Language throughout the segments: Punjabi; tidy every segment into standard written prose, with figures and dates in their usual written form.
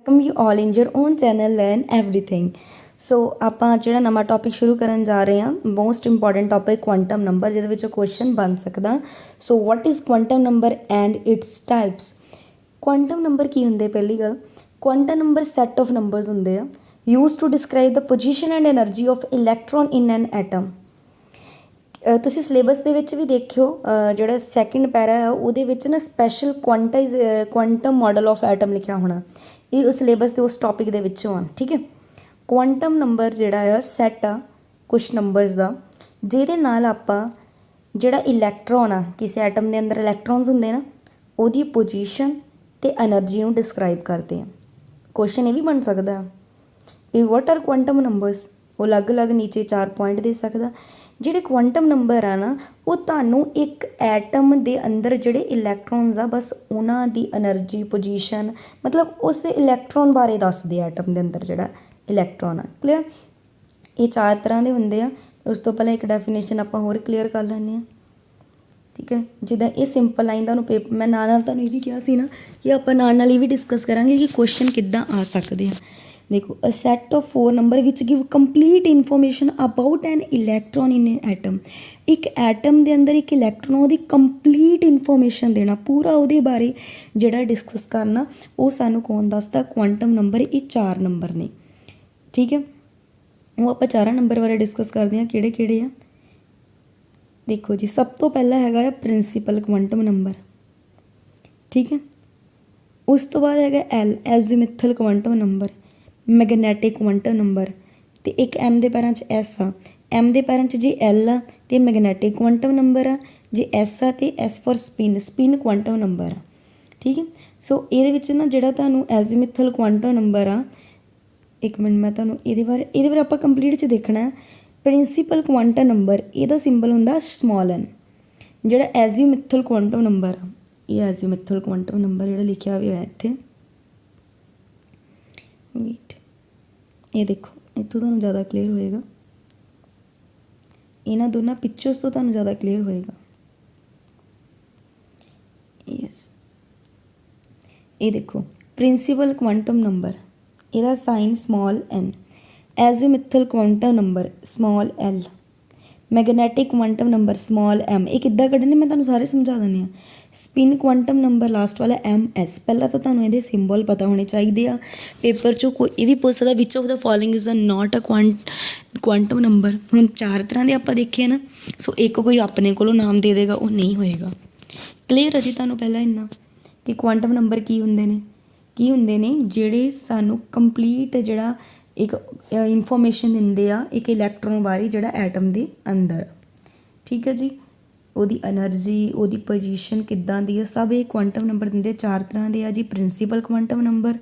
Welcome you all in your own channel learn everything. So आप जो नवा टॉपिक शुरू करन जा रहे हैं, most important topic quantum number, जिहदे क्वेश्चन बन सकता। So what is quantum number and its types. Quantum number की होंगे? पहली गल, quantum number set of numbers होंगे आ use to describe the position and energy of electron in an atom. तुसी सिलेबस दे विच भी देखियो, जिहड़ा सैकेंड पैरा है उहदे विच ना special quantum model of atom लिखा होना। ये उस सिलेबस के उस टॉपिक दे विचों आ। ठीक है, क्वांटम नंबर जिहड़ा आ सैट आ कुछ नंबर्स का, जिहदे नाल आपां जिहड़ा इलैक्ट्रॉन आ, किसी एटम के अंदर इलैक्ट्रॉन्स होंगे ना, उहदी पोजीशन ते एनर्जी नूं डिस्क्राइब करते हैं। क्वेश्चन ये भी बन सकता है कि वट आर क्वांटम नंबर्स। वो अलग अलग नीचे 4 पॉइंट दे सकता। ਜਿਹੜੇ ਕੁਆਂਟਮ ਨੰਬਰ ਆ ਨਾ, ਉਹ ਤੁਹਾਨੂੰ ਇੱਕ ਐਟਮ ਦੇ ਅੰਦਰ ਜਿਹੜੇ ਇਲੈਕਟ੍ਰੋਨਸ ਆ, ਬਸ ਉਹਨਾਂ ਦੀ એનર્ਜੀ ਪੋਜੀਸ਼ਨ, ਮਤਲਬ ਉਸ ਇਲੈਕਟ੍ਰੋਨ ਬਾਰੇ ਦੱਸਦੇ ਆ। ਐਟਮ ਦੇ ਅੰਦਰ ਜਿਹੜਾ ਇਲੈਕਟ੍ਰੋਨ ਆ, ਕਲੀਅਰ। ਇਹ 4 ਤਰ੍ਹਾਂ ਦੇ ਹੁੰਦੇ ਆ। ਉਸ ਤੋਂ ਪਹਿਲਾਂ ਇੱਕ ਡੈਫੀਨੇਸ਼ਨ ਆਪਾਂ ਹੋਰ ਕਲੀਅਰ ਕਰ ਲੈਂਦੇ ਹਾਂ। ਠੀਕ ਹੈ, ਜਿੱਦਾਂ ਇਹ ਸਿੰਪਲ ਲਾਈਨ ਤੁਹਾਨੂੰ ਪੇਪਰ, ਮੈਂ ਨਾਲ ਤੁਹਾਨੂੰ ਇਹ ਵੀ ਕਿਹਾ ਸੀ ਨਾ ਕਿ ਆਪਾਂ ਨਾਲ ਇਹ ਵੀ ਡਿਸਕਸ ਕਰਾਂਗੇ ਕਿ ਕੁਐਸਚਨ ਕਿੱਦਾਂ ਆ ਸਕਦੇ ਆ। देखो, a set of 4 number which give complete information about an electron in atom. एक एटम के अंदर एक इलैक्ट्रॉन, वो कंप्लीट इन्फॉर्मेशन देना, पूरा वो बारे जोड़ा डिस्कस करना, वो सानू कौन दसदा? Quantum number. ये 4 नंबर ने। ठीक है, वो आप 4 नंबर बारे डिस्कस करते हैं, किहड़े किहड़े आ। देखो जी, सब तो पहला है प्रिंसीपल क्वांटम नंबर। ठीक है, उस तो बाद है L azimuthal quantum number, magnetic quantum number, तो एक एम के पैरों एस आ, एम के पैरों जे एल आ तो मैगनैटिक क्वांटम नंबर आ, जे एस आ तो S for spin, spin quantum number आ। ठीक है, सो ये ना जोड़ा तुहानूं एजीमुथल क्वांटम नंबर आ, एक मिनट मैं तुहानूं ये बारे आपां कंप्लीट च देखना है। प्रिंसीपल क्वांटम नंबर, ये सिंबल हुंदा स्मॉल एन। जोड़ा एजीमुथल क्वांटम नंबर आ, ये एजीमुथल क्वांटम नंबर जोड़ा लिखा हुआ है इत्थे, वेट, ये देखो, इतों तुहानूं ज़्यादा क्लीयर होएगा। इन्हां दोनों पिक्चर्स तो तुहानूं ज़्यादा क्लीयर होएगा। यस, ये देखो, प्रिंसीपल क्वांटम नंबर, इहदा sign small n, azimuthal quantum number small l, magnetic quantum number small m. ये किद्दां कड्ढने मैं तुहानूं सारे समझा दिंदी हां। स्पिन क्वांटम नंबर लास्ट वाला एम एस। पहला तो तुहानूं इहदे सिंबल पता होने चाहिए आ। पेपर चो कोई ये भी पूछ सकदा which of the following is not a quantum number. हुण 4 तरह के आपां देखे ना, सो एक कोई अपने कोलों नाम दे देगा, वो नहीं होएगा। क्लीयर है जी तुहानूं पहला इन्ना कि क्वांटम नंबर की हुंदे ने जिहड़े सानूं कंप्लीट जिहड़ा एक इन्फॉर्मेशन दिंदे आ एक इलैक्ट्रॉन बारे जिहड़ा एटम दे अंदर। ठीक है जी, ਉਹਦੀ એનર્ਜੀ, ਉਹਦੀ ਪੋਜੀਸ਼ਨ ਕਿੱਦਾਂ ਦੀ ਹੈ, ਸਭ ਇਹ ਕੁਆਂਟਮ ਨੰਬਰ ਦਿੰਦੇ। 4 ਤਰ੍ਹਾਂ ਦੇ ਆ ਜੀ, principal quantum number,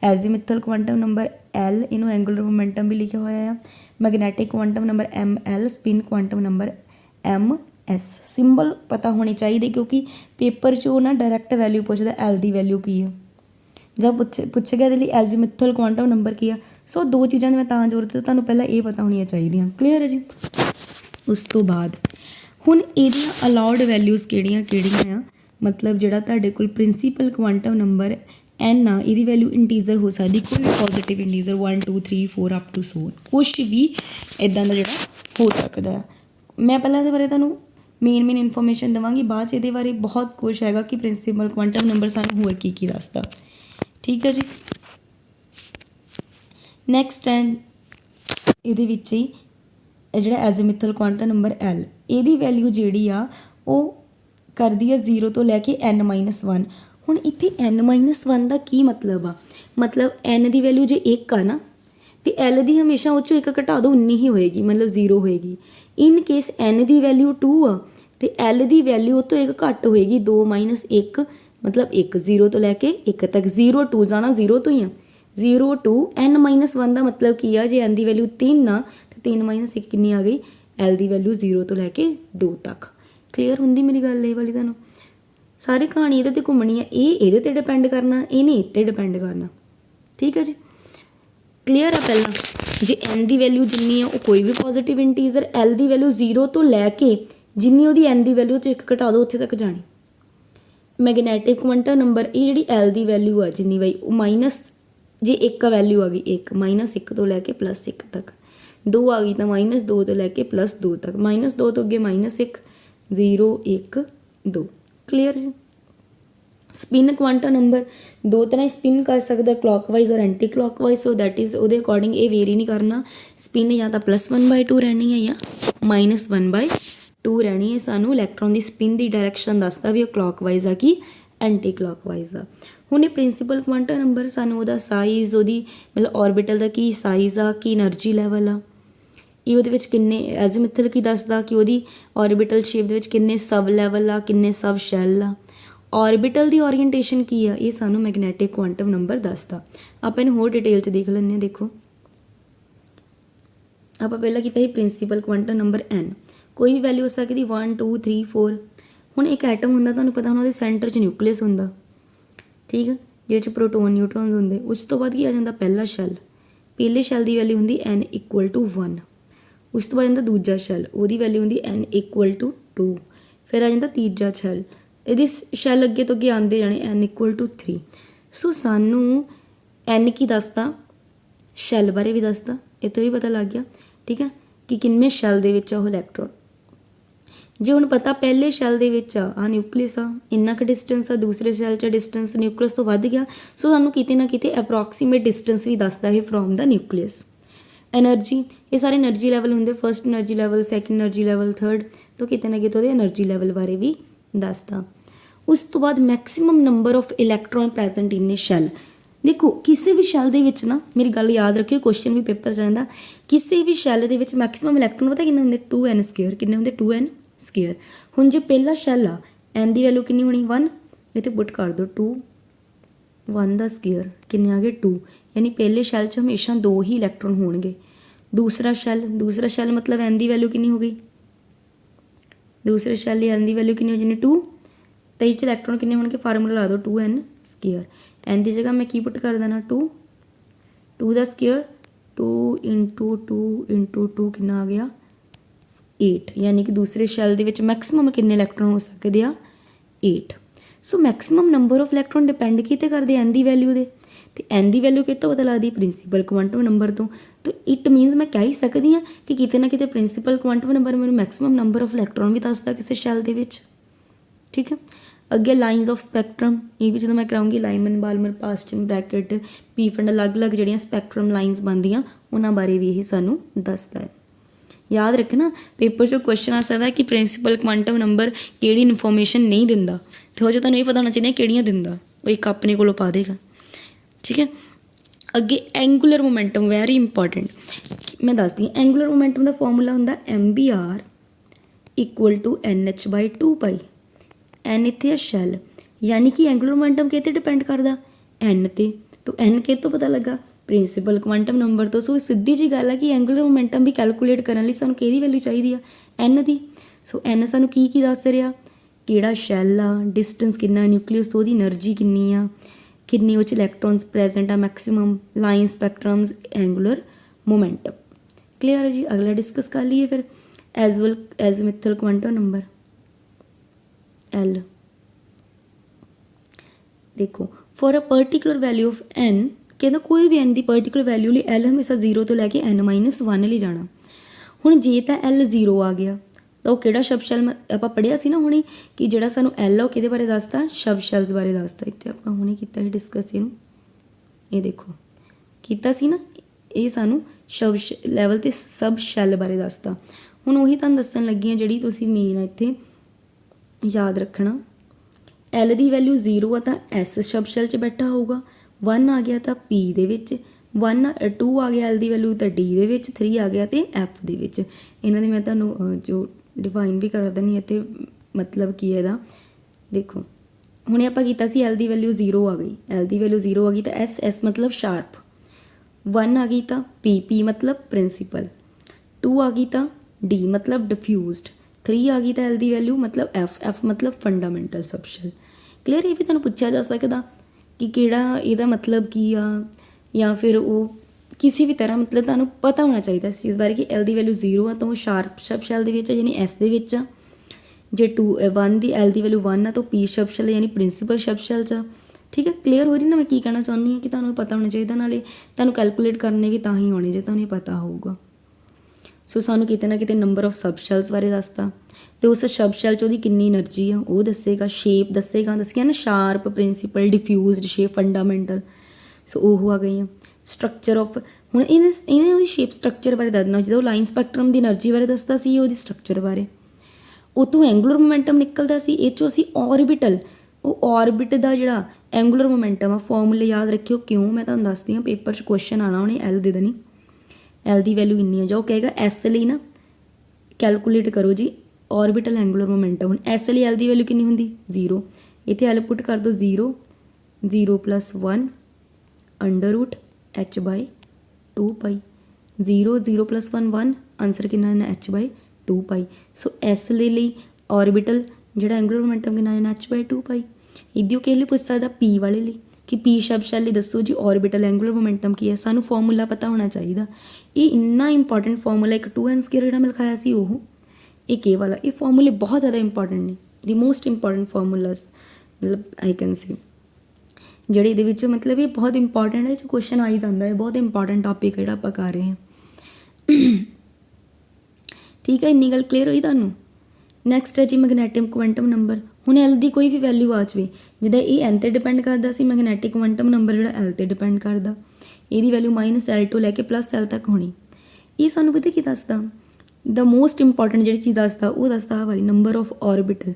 azimuthal quantum number l, ਇਹਨੂੰ ਐਂਗੂਲਰ ਮੋਮੈਂਟਮ ਵੀ ਲਿਖਿਆ ਹੋਇਆ ਆ, magnetic quantum number m l, spin quantum number m s. Symbol ਪਤਾ ਹੋਣੇ ਚਾਹੀਦੇ ਕਿਉਂਕਿ ਪੇਪਰ 'ਚ ਉਹ ਨਾ ਡਾਇਰੈਕਟ ਵੈਲਿਊ ਪੁੱਛਦਾ, ਐਲ ਦੀ ਵੈਲਿਊ ਕੀ ਆ, ਜਦ ਪੁੱਛ ਗਿਆ ਇਹਦੇ ਲਈ ਐਜ਼ੀਮੁਥਲ ਕੁਆਂਟਮ ਨੰਬਰ ਕੀ ਆ। ਸੋ 2 ਚੀਜ਼ਾਂ ਦੀ ਮੈਂ ਤਾਂ ਜ਼ੋਰ ਦਿੱਤਾ, ਤੁਹਾਨੂੰ ਪਹਿਲਾਂ ਇਹ ਪਤਾ ਹੋਣੀਆਂ ਚਾਹੀਦੀਆਂ। ਕਲੀਅਰ ਹੈ ਜੀ। ਉਸ ਤੋਂ ਬਾਅਦ ਹੁਣ ਇਹਦੀਆਂ ਅਲਾਉਡ ਵੈਲਿਊਜ਼ ਕਿਹੜੀਆਂ ਆ, ਮਤਲਬ ਜਿਹੜਾ ਤੁਹਾਡੇ ਕੋਲ ਪ੍ਰਿੰਸੀਪਲ ਕੁਆਂਟਮ ਨੰਬਰ ਐਨ ਆ, ਇਹਦੀ ਵੈਲਿਊ ਇੰਟੀਜ਼ਰ ਹੋ ਸਕਦੀ, ਕੋਈ ਵੀ ਪੋਜ਼ੀਟਿਵ ਇੰਟੀਜ਼ਰ 1 2 3 4 ਅਪ ਟੂ ਸੋ, ਕੁਛ ਵੀ ਇੱਦਾਂ ਦਾ ਜਿਹੜਾ ਹੋ ਸਕਦਾ ਆ। ਮੈਂ ਪਹਿਲਾਂ ਇਹਦੇ ਬਾਰੇ ਤੁਹਾਨੂੰ ਮੇਨ ਇਨਫੋਰਮੇਸ਼ਨ ਦੇਵਾਂਗੀ, ਬਾਅਦ 'ਚ ਇਹਦੇ ਬਾਰੇ ਬਹੁਤ ਕੁਛ ਹੈਗਾ ਕਿ ਪ੍ਰਿੰਸੀਪਲ ਕੁਆਂਟਮ ਨੰਬਰ ਸਾਨੂੰ ਹੋਰ ਕੀ ਦੱਸਦਾ। ਠੀਕ ਹੈ ਜੀ, ਨੈਕਸਟ ਹੈ ਇਹਦੇ ਵਿੱਚ ਹੀ ਜਿਹੜਾ ਐਜ਼ੀਮੁਥਲ ਕੁਆਂਟਮ ਨੰਬਰ ਐਲ, ਇਹਦੀ ਵੈਲਿਊ ਜਿਹੜੀ ਆ ਉਹ ਕਰਦੀ ਆ 0 ਤੋਂ ਲੈ ਕੇ n-1। ਹੁਣ ਇੱਥੇ n-1 ਦਾ ਕੀ ਮਤਲਬ ਆ? ਮਤਲਬ n ਦੀ ਵੈਲਿਊ ਜੇ 1 ਆ ਨਾ, ਤੇ l ਦੀ ਹਮੇਸ਼ਾ ਉਹ 'ਚੋਂ 1 ਘਟਾ ਦਿਓ, 19 ਹੀ ਹੋਏਗੀ, ਮਤਲਬ 0 ਹੋਏਗੀ। ਇਨ ਕੇਸ n ਦੀ ਵੈਲਿਊ 2 ਆ ਤੇ l ਦੀ ਵੈਲਿਊ ਉਹ ਤੋਂ 1 ਘੱਟ ਹੋਏਗੀ, 2 - 1 ਮਤਲਬ 1, 0 ਤੋਂ ਲੈ ਕੇ 1 ਤੱਕ। 0 2 ਜਾਣਾ 0 ਤੋਂ ਹੀ ਆ, 0 2 n-1 ਦਾ ਮਤਲਬ ਕੀ ਆ? ਜੇ n ਦੀ ਵੈਲਿਊ 3 ਆ ਤੇ 3 - 1 ਕਿੰਨੀ ਆ ਗਈ? ਐਲ ਦੀ ਵੈਲਿਊ 0 ਤੋਂ ਲੈ ਕੇ 2 ਤੱਕ। ਕਲੀਅਰ ਹੁੰਦੀ ਮੇਰੀ ਗੱਲ ਇਹ ਵਾਲੀ ਤੁਹਾਨੂੰ? ਸਾਰੀ ਕਹਾਣੀ ਇਹਦੇ 'ਤੇ ਘੁੰਮਣੀ ਆ, ਇਹ ਇਹਦੇ 'ਤੇ ਡਿਪੈਂਡ ਕਰਨਾ, ਇਹਨੇ ਇਹ 'ਤੇ ਡਿਪੈਂਡ ਕਰਨਾ। ਠੀਕ ਹੈ ਜੀ, ਕਲੀਅਰ ਆ? ਪਹਿਲਾਂ ਜੇ ਐਨ ਦੀ ਵੈਲਿਊ ਜਿੰਨੀ ਆ ਉਹ ਕੋਈ ਵੀ ਪੋਜ਼ੀਟਿਵ ਇੰਟੀਜ਼ਰ, ਐਲ ਦੀ ਵੈਲਿਊ 0 ਤੋਂ ਲੈ ਕੇ ਜਿੰਨੀ ਉਹਦੀ ਐਨ ਦੀ ਵੈਲਿਊ ਤੋਂ 1 ਘਟਾ ਦਿਓ ਉੱਥੇ ਤੱਕ ਜਾਣੀ। ਮੈਗਨੈਟਿਕ ਕੁਆਂਟਮ ਨੰਬਰ, ਇਹ ਜਿਹੜੀ ਐਲ ਦੀ ਵੈਲਿਊ ਆ ਜਿੰਨੀ ਬਾਈ ਉਹ जे एक का वैल्यू आ गई एक, -1 तो लैके +1 तक, 2 आ गई तो -2 तो लैके +2 तक, -2 तो अगे -1, 0 1 2। क्लीयर जी। स्पिन क्वांटम नंबर दो तरह स्पिन कर सकता, क्लॉकवाइज और anti clockwise. So that is वो अकॉर्डिंग ये वेरी नहीं करना। स्पिन या तो +1/2 रहनी है या -1/2 रहनी है। सानू इलैक्ट्रॉन की स्पिन की डायरैक्शन दसदा भी क्लॉकवाइज आ कि एंटी क्लॉकवाइज आ। हुण ये प्रिंसीपल क्वांटम नंबर सानू उहदा साइज़, उहदी मतलब ऑर्बिटल का की साइज़ आ, की एनर्जी लैवल आ, ये ਉਹਦੇ ਵਿੱਚ ਕਿੰਨੇ ਐਜ਼ੀਮੂਥਲ ਕੀ ਦੱਸਦਾ ਕਿ ਉਹਦੀ ऑर्बिटल शेप ਦੇ ਵਿੱਚ ਕਿੰਨੇ सब ਲੈਵਲ ਆ, ਕਿੰਨੇ सब ਸ਼ੈਲ ਆ। ऑर्बिटल ਦੀ ओरीएंटेशन ਕੀ ਆ, ਇਹ ਸਾਨੂੰ ਮੈਗਨੈਟਿਕ ਕੁਆਂਟਮ ਨੰਬਰ ਦੱਸਦਾ। ਆਪਾਂ ਇਹਨੂੰ ਹੋਰ ਡਿਟੇਲ 'ਚ ਦੇਖ ਲੈਂਦੇ ਹਾਂ। ਦੇਖੋ ਆਪਾਂ ਪਹਿਲਾਂ ਕੀਤਾ ਸੀ ਪ੍ਰਿੰਸੀਪਲ ਕੁਆਂਟਮ ਨੰਬਰ n, ਕੋਈ ਵੀ ਵੈਲਿਊ ਹੋ ਸਕਦੀ 1 2 3 4। ਹੁਣ ਇੱਕ ਐਟਮ ਹੁੰਦਾ, ਤੁਹਾਨੂੰ ਪਤਾ ਹੁਣ ਉਹਦੇ ਸੈਂਟਰ 'ਚ ਨਿਊਕਲੀਅਸ ਹੁੰਦਾ, ਠੀਕ ਹੈ, ਜਿਹਦੇ 'ਚ ਪ੍ਰੋਟੋਨ ਨਿਊਟਰੋਨ ਹੁੰਦੇ। ਉਸ ਤੋਂ ਬਾਅਦ ਕੀ ਆ ਜਾਂਦਾ, ਪਹਿਲਾ ਸ਼ੈਲ। ਪਹਿਲੇ ਸ਼ੈਲ ਦੀ ਵੈਲਿਊ ਹੁੰਦੀ n = 1। ਉਸ ਤੋਂ ਬਾਅਦ ਜਾਂਦਾ ਦੂਜਾ ਸ਼ੈਲ, ਉਹਦੀ ਵੈਲਿਊ ਹੁੰਦੀ n = 2। ਫਿਰ ਆ ਜਾਂਦਾ ਤੀਜਾ ਸ਼ੈਲ, ਇਹਦੀ ਸ਼ੈਲ ਅੱਗੇ ਤੋਂ ਅੱਗੇ ਆਉਂਦੇ ਜਾਣੇ n = 3। ਸੋ ਸਾਨੂੰ n ਕੀ ਦੱਸਦਾ, ਸ਼ੈਲ ਬਾਰੇ ਵੀ ਦੱਸਦਾ, ਇਹ ਤੋਂ ਵੀ ਪਤਾ ਲੱਗ ਗਿਆ, ਠੀਕ ਹੈ, ਕਿ ਕਿੰਨੇ ਸ਼ੈਲ ਦੇ ਵਿੱਚ ਆ ਉਹ ਇਲੈਕਟ੍ਰੋਨ। ਜੇ ਹੁਣ ਪਤਾ ਪਹਿਲੇ ਸ਼ੈਲ ਦੇ ਵਿੱਚ ਆ ਨਿਊਕਲੀਅਸ ਆ, ਇੰਨਾ ਕੁ ਡਿਸਟੈਂਸ ਆ, ਦੂਸਰੇ ਸ਼ੈਲ 'ਚ ਡਿਸਟੈਂਸ ਨਿਊਕਲੀਅਸ ਤੋਂ ਵੱਧ ਗਿਆ। ਸੋ ਸਾਨੂੰ ਕਿਤੇ ਨਾ ਕਿਤੇ ਅਪਰੋਕਸੀਮੇਟ ਡਿਸਟੈਂਸ ਵੀ ਦੱਸਦਾ ਹੈ ਫਰੋਮ ਦਾ ਨਿਊਕਲੀਅਸ। एनर्जी, ये सारे एनर्जी लैवल होंगे, first energy level, second energy level, third, तो कितने ना कितने एनर्जी लैवल बारे भी दसदा। उस तो बाद maximum number of electron present in a shell. देखो किसी भी शैल दे विच ना, मेरी गल याद रखियो, क्वेश्चन भी पेपर च आंदा, किसी भी शैल दे विच मैक्सीमम इलैक्ट्रॉन पता किन्ने होंदे, 2n²। किन्ने होंदे, 2n²। हुण जे पहला शैल आ, n दी वैल्यू किन्नी होनी, 1, इत्थे पुट कर दो 2, 1 दा स्केयर किन्ने आ गए 2, यानी पहले शैल 'ਚ हमेशा 2 ही इलैक्ट्रॉन होणगे। दूसरा शैल मतलब n की वैल्यू कितनी हो गई, दूसरे शैल n की वैल्यू कितनी हो जानी 2, तो ये इलैक्ट्रॉन कितने होंगे, फार्मूला ला दो 2n²। n की जगह मैं की पुट कर देना 2, 2 का स्केयर 2 × 2 × 2 कितना आ गया 8, यानी कि दूसरे शैल के मैक्सीमम कितने इलैक्ट्रॉन हो सकते हैं 8। So maximum number of electron depend किते करते n की वैल्यू दे, तो n की वैल्यू कितों पता लगती, प्रिंसीपल क्वांटम नंबर तो इट मीनस मैं कह ही सकती हाँ कि किते ना किते प्रिंसीपल क्वांटम नंबर मैंने मैक्सीमम नंबर ऑफ इलैक्ट्रॉन भी दसदा किसी शैल दे विच, ठीक है। अगे लाइनस ऑफ स्पैक्ट्रम, ये भी जो मैं कराऊँगी, Lyman Balmer Paschen Brackett Pfund अलग अलग जड़ियाँ स्पैक्ट्रम लाइनस बनदियाँ उन्होंने बारे भी यही सानू दसदा है। याद रखना पेपर जो क्वेश्चन आ सकता है कि प्रिंसीपल क्वांटम नंबर किहड़ी इन्फॉर्मेशन नहीं दिंदा, तो हो तुहानूं ये पता होना चाहिए किहड़ियां दिंदा, वो एक अपने कोलों पा देगा, ठीक है। अगे एंगूलर मोमेंटम वैरी इंपॉर्टेंट, मैं दस दी एंगूलर मोमेंटम का फॉर्मूला होंदा MBR = NH/2π। n इत्थे शैल, यानी कि एंगूलर मोमेंटम किते डिपेंड करदा, n ते, तो n के तो पता लगा, प्रिंसीपल क्वांटम नंबर तो। सो सीधी जी गल है कि एंगूलर मोमेंटम भी कैलकुलेट करने लई सानूं किहदी वैल्यू चाहिदी आ, n दी। सो n सानूं की दस रिहा, किहड़ा शैल आ, डिस्टेंस किन्ना न्यूक्लियस तो, ओहदी एनर्जी किन्नी आ, किन्ने उच इलैक्ट्रॉन्स प्रेजेंट आ, मैक्सीमम लाइन स्पैक्ट्रम्स, एंगूलर मोमेंटम। क्लियर है जी। अगला डिस्कस कर लीए फिर एज़ीमुथल क्वांटम नंबर L। देखो for a particular value of n, कहता कोई भी n की पर्टिकुलर वैल्यू लिए L हमेशा 0 तो लैके n-1 ले जाना। हुण जे तो L 0 आ गया तो किहड़ा शब्द शैल आपां पढ़िया सी ना हुणे कि जिहड़ा सानूं L वो किहदे बारे दसदा, शब्द शैल्स बारे दसदा। इत्थे आपां हुणे कीता ही डिस्कस इहनूं, ये देखो कीता सी ना, ये सानूं शब्द लैवल ते सब शैल बारे दसदा। हुण उही तुहानूं दस्सण लगी हां जिहड़ी तुसीं मेन इत्थे याद रखना। L की वैल्यू 0 आ तो S शब्द शैल च बैठा होगा, 1 आ गया तो P दे विच, 2 आ गया L की वैल्यू तो D दे विच, 3 आ गया तो F दे विच। इन्हां दी मैं तुहानूं जो डिफाइन भी कर दिंदी इत्थे मतलब की है इहदा। देखो हुणे आपां कीता सी L की वैल्यू 0 आ गई, L की वैल्यू 0 आ गई तो S मतलब शार्प, 1 आ गई तो P मतलब प्रिंसीपल, 2 आ गई तो D मतलब डिफ्यूज्ड, 3 आ गई तो L की वैल्यू मतलब F मतलब फंडामेंटल सब शैल। क्लीयर, ये भी तुहानूं पुछया जा सकदा कि किहड़ा इहदा मतलब की आ, या फिर वो किसी भी तरह मतलब तुहानूं पता होना चाहिए इस चीज़ बारे कि L की वैल्यू 0 आ तो वो शार्प शब्द शैल दे विच यानी S दे विच आ, जे 1 की L की वैल्यू 1 आ तो P शब्द शैल यानी प्रिंसीपल शब्द शैल च, ठीक है, क्लीयर हो रही ना मैं की कहना चाਹੁੰਦੀ ਹਾਂ कि ਤੁਹਾਨੂੰ पता होना चाहिए, नाले ਤੁਹਾਨੂੰ कैलकुलेट करने भी ਤਾਂ ਹੀ ਆਉਣੇ ਜੇ ਤੁਹਾਨੂੰ पता ਹੋਊਗਾ। ਸੋ ਸਾਨੂੰ ਕਿਤੇ ਨਾ ਕਿਤੇ ਨੰਬਰ ਆਫ ਸਬ ਸ਼ੈਲਸ ਬਾਰੇ ਦੱਸਤਾ, ਤੇ ਉਸ ਸਬ ਸ਼ੈਲ 'ਚ ਉਹਦੀ ਕਿੰਨੀ એનર્ਜੀ ਆ ਉਹ ਦੱਸੇਗਾ, ਸ਼ੇਪ ਦੱਸੇਗਾ, ਦੱਸਿਆ ਨਾ ਸ਼ਾਰਪ, ਪ੍ਰਿੰਸੀਪਲ, ਡਿਫਿਊਜ਼ਡ ਸ਼ੇਪ, ਫੰਡਾਮੈਂਟਲ। ਸੋ ਉਹ ਆ ਗਈਆਂ ਸਟਰਕਚਰ ਆਫ। ਹੁਣ ਇਹਨੇ ਉਹਦੀ ਸ਼ੇਪ ਸਟਰਕਚਰ ਬਾਰੇ ਦੱਸਣਾ, ਜਦੋਂ ਲਾਈਨ ਸਪੈਕਟਰਮ ਦੀ એનર્ਜੀ ਬਾਰੇ ਦੱਸਦਾ ਸੀ, ਉਹਦੀ ਸਟਰਕਚਰ ਬਾਰੇ। ਉਹ ਤੋਂ ਐਂਗੂਲਰ ਮੋਮੈਂਟਮ ਨਿਕਲਦਾ ਸੀ, ਇਹ 'ਚੋਂ ਅਸੀਂ ਔਰਬਿਟਲ, ਉਹ ਔਰਬਿਟ ਦਾ ਜਿਹੜਾ ਐਂਗੂਲਰ ਮੋਮੈਂਟਮ ਆ, ਫਾਰਮੂਲੇ ਯਾਦ ਰੱਖਿਓ। ਕਿਉਂ ਮੈਂ ਤੁਹਾਨੂੰ ਦੱਸਦੀ ਹਾਂ, ਪੇਪਰ 'ਚ ਕੁਐਸਚਨ ਆਉਣਾ, ਉਹਨੇ ਐਲ ਦੇ ਦੇਣੀ, ਐਲ ਦੀ ਵੈਲਿਊ ਇੰਨੀ ਆ, ਜੋ ਕਹੇਗਾ ਐਸ ਲਈ ਨਾ ਕੈਲਕੂਲੇਟ ਕਰੋ ਜੀ ਔਰਬਿਟਲ ਐਂਗੂਲਰ ਮੋਮੈਂਟਮ। ਹੁਣ ਐਸ ਲਈ ਐਲ ਦੀ ਵੈਲਿਊ ਕਿੰਨੀ ਹੁੰਦੀ, 0। ਇੱਥੇ ਐਲ ਪੁੱਟ ਕਰ ਦਿਓ 0, 0 + 1 √h/2 ਪਾਈ। 0 0 + 1 1, ਆਨਸਰ ਕਿੰਨਾ ਆਣਾ h/2 ਪਾਈ। ਸੋ ਐਸ ਦੇ ਲਈ ਔਰਬਿਟਲ ਜਿਹੜਾ ਐਂਗੂਲਰ ਮੋਮੈਂਟਮ ਕਿੰਨਾ ਆਣਾ h/2 ਪਾਈ। ਇਹਦੀ ਕਿਹੜੇ ਲਈ ਪੁੱਛ ਸਕਦਾ, ਪੀ ਵਾਲੇ ਲਈ, ਕਿ ਪੀ ਸ਼ਬ ਸ਼ੈਲ ਲਈ ਦੱਸੋ ਜੀ ਔਰਬਿਟਲ ਐਂਗੂਲਰ ਮੋਮੈਂਟਮ ਕੀ ਹੈ। ਸਾਨੂੰ ਫਾਰਮੂਲਾ ਪਤਾ ਹੋਣਾ ਚਾਹੀਦਾ। ਇਹ ਇੰਨਾ ਇੰਪੋਰਟੈਂਟ ਫਾਰਮੂਲਾ, ਇੱਕ 2n² ਜਿਹੜਾ ਮੈਂ ਲਿਖਾਇਆ ਸੀ ਉਹ, ਇਹ ਕੇ ਵਾਲਾ, ਇਹ ਫਾਰਮੂਲੇ ਬਹੁਤ ਜ਼ਿਆਦਾ ਇੰਪੋਰਟੈਂਟ ਨੇ, ਦੀ ਮੋਸਟ ਇੰਪੋਰਟੈਂਟ ਫਾਰਮੂਲਾਸ ਮਤਲਬ ਆਈ ਕੈਨ ਸੇ, ਜਿਹੜੇ ਇਹਦੇ ਵਿੱਚ ਮਤਲਬ ਇਹ ਬਹੁਤ ਇੰਪੋਰਟੈਂਟ ਹੈ, ਇਹ 'ਚ ਕੁਐਸਚਨ ਆ ਹੀ ਜਾਂਦਾ ਹੈ, ਬਹੁਤ ਇੰਪੋਰਟੈਂਟ ਟੌਪਿਕ ਜਿਹੜਾ ਆਪਾਂ ਕਰ ਰਹੇ ਹਾਂ। ਠੀਕ ਹੈ, ਇੰਨੀ ਗੱਲ ਕਲੀਅਰ ਹੋਈ ਤੁਹਾਨੂੰ। ਨੈਕਸਟ ਹੈ ਜੀ ਮੈਗਨੈਟਿਕ ਕੁਆਂਟਮ ਨੰਬਰ। ਹੁਣ ਐਲ ਦੀ ਕੋਈ ਵੀ ਵੈਲਿਊ ਆ ਜਾਵੇ, ਜਿੱਦਾਂ ਇਹ ਐਨ 'ਤੇ ਡਿਪੈਂਡ ਕਰਦਾ ਸੀ, ਮੈਗਨੈਟਿਕ ਕੁਆਂਟਮ ਨੰਬਰ ਜਿਹੜਾ ਐਲ 'ਤੇ ਡਿਪੈਂਡ ਕਰਦਾ, ਇਹਦੀ ਵੈਲਿਊ -L ਤੋਂ ਲੈ ਕੇ +L ਤੱਕ ਹੋਣੀ। ਇਹ ਸਾਨੂੰ ਪਤਾ ਕੀ ਦੱਸਦਾ, ਦ ਮੋਸਟ ਇੰਪੋਰਟੈਂਟ ਜਿਹੜੀ ਚੀਜ਼ ਦੱਸਦਾ ਉਹ ਦੱਸਦਾ ਆਹ ਵਾਲੀ, ਨੰਬਰ ਆਫ ਔਰਬਿਟਲ